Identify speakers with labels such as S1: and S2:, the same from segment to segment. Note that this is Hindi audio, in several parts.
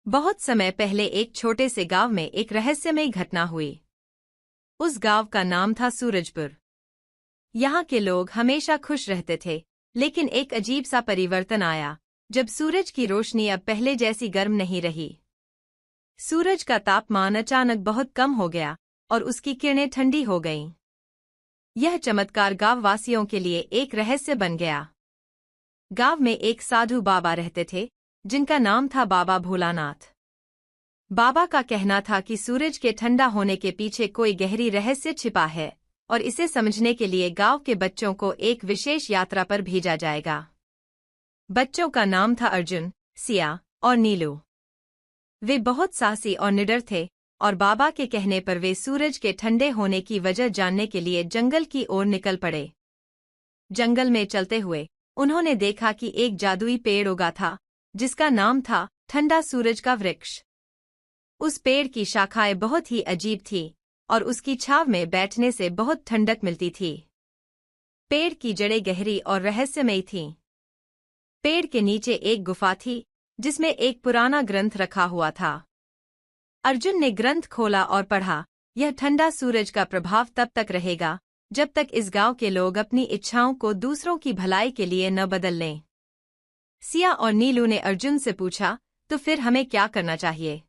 S1: बहुत समय पहले एक छोटे से गांव में एक रहस्यमयी घटना हुई। उस गांव का नाम था सूरजपुर। यहाँ के लोग हमेशा खुश रहते थे, लेकिन एक अजीब सा परिवर्तन आया जब सूरज की रोशनी अब पहले जैसी गर्म नहीं रही। सूरज का तापमान अचानक बहुत कम हो गया और उसकी किरणें ठंडी हो गईं। यह चमत्कार गांव वासियों के लिए एक रहस्य बन गया। गांव में एक साधु बाबा रहते थे, जिनका नाम था बाबा भोलानाथ। बाबा का कहना था कि सूरज के ठंडा होने के पीछे कोई गहरी रहस्य छिपा है और इसे समझने के लिए गांव के बच्चों को एक विशेष यात्रा पर भेजा जाएगा। बच्चों का नाम था अर्जुन, सिया और नीलू। वे बहुत साहसी और निडर थे और बाबा के कहने पर वे सूरज के ठंडे होने की वजह जानने के लिए जंगल की ओर निकल पड़े। जंगल में चलते हुए उन्होंने देखा कि एक जादुई पेड़ उगा था, जिसका नाम था ठंडा सूरज का वृक्ष। उस पेड़ की शाखाएं बहुत ही अजीब थीं और उसकी छांव में बैठने से बहुत ठंडक मिलती थी। पेड़ की जड़ें गहरी और रहस्यमयी थीं। पेड़ के नीचे एक गुफा थी, जिसमें एक पुराना ग्रंथ रखा हुआ था। अर्जुन ने ग्रंथ खोला और पढ़ा, यह ठंडा सूरज का प्रभाव तब तक रहेगा जब तक इस गांव के लोग अपनी इच्छाओं को दूसरों की भलाई के लिए न बदल लें। सिया और नीलू ने अर्जुन से पूछा, तो फिर हमें क्या करना चाहिए?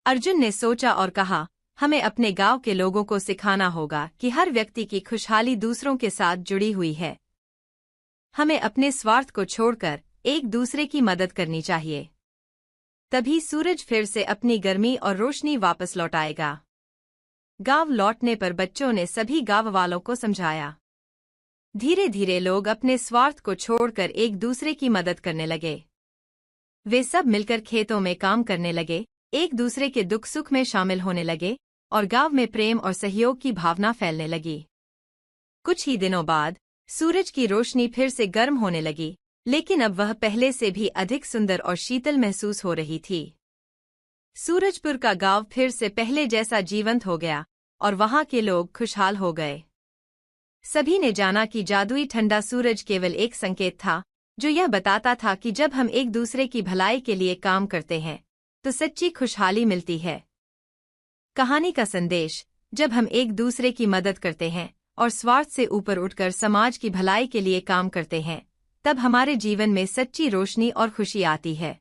S1: अर्जुन ने सोचा और कहा, हमें अपने गांव के लोगों को सिखाना होगा कि हर व्यक्ति की खुशहाली दूसरों के साथ जुड़ी हुई है। हमें अपने स्वार्थ को छोड़कर एक दूसरे की मदद करनी चाहिए। तभी सूरज फिर से अपनी गर्मी और रोशनी वापस लौटाएगा। गांव लौटने पर बच्चों ने सभी गांव वालों को समझाया। धीरे धीरे लोग अपने स्वार्थ को छोड़कर एक दूसरे की मदद करने लगे। वे सब मिलकर खेतों में काम करने लगे, एक दूसरे के दुख सुख में शामिल होने लगे और गांव में प्रेम और सहयोग की भावना फैलने लगी। कुछ ही दिनों बाद सूरज की रोशनी फिर से गर्म होने लगी, लेकिन अब वह पहले से भी अधिक सुंदर और शीतल महसूस हो रही थी। सूरजपुर का गांव फिर से पहले जैसा जीवंत हो गया और वहां के लोग खुशहाल हो गए। सभी ने जाना कि जादुई ठंडा सूरज केवल एक संकेत था, जो यह बताता था कि जब हम एक दूसरे की भलाई के लिए काम करते हैं तो सच्ची खुशहाली मिलती है। कहानी का संदेश, जब हम एक दूसरे की मदद करते हैं और स्वार्थ से ऊपर उठकर समाज की भलाई के लिए काम करते हैं, तब हमारे जीवन में सच्ची रोशनी और खुशी आती है।